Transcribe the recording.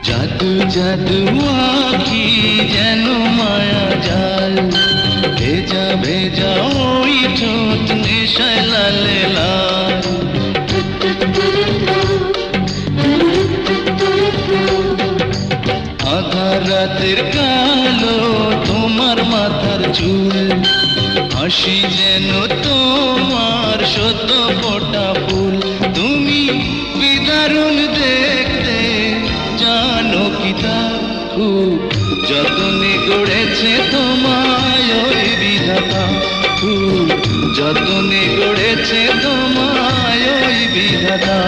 জাদু জাদু আঁখি যেন মায়া জাল, ভেজা ভেজা ওই ঠোঁট নেশায় লালে লাল। আধার রাতের কালো তোমার মাথার চুল, হাসি যেন তোমার সদ্য ফোটা ফুল। তুমি কি দারুণ দেখতে জানো কি তা, খুব যতনে গড়েছে তোমায় ওই বিধাতা, খুব যতনে গড়েছে তোমায় ওই বিধাতা।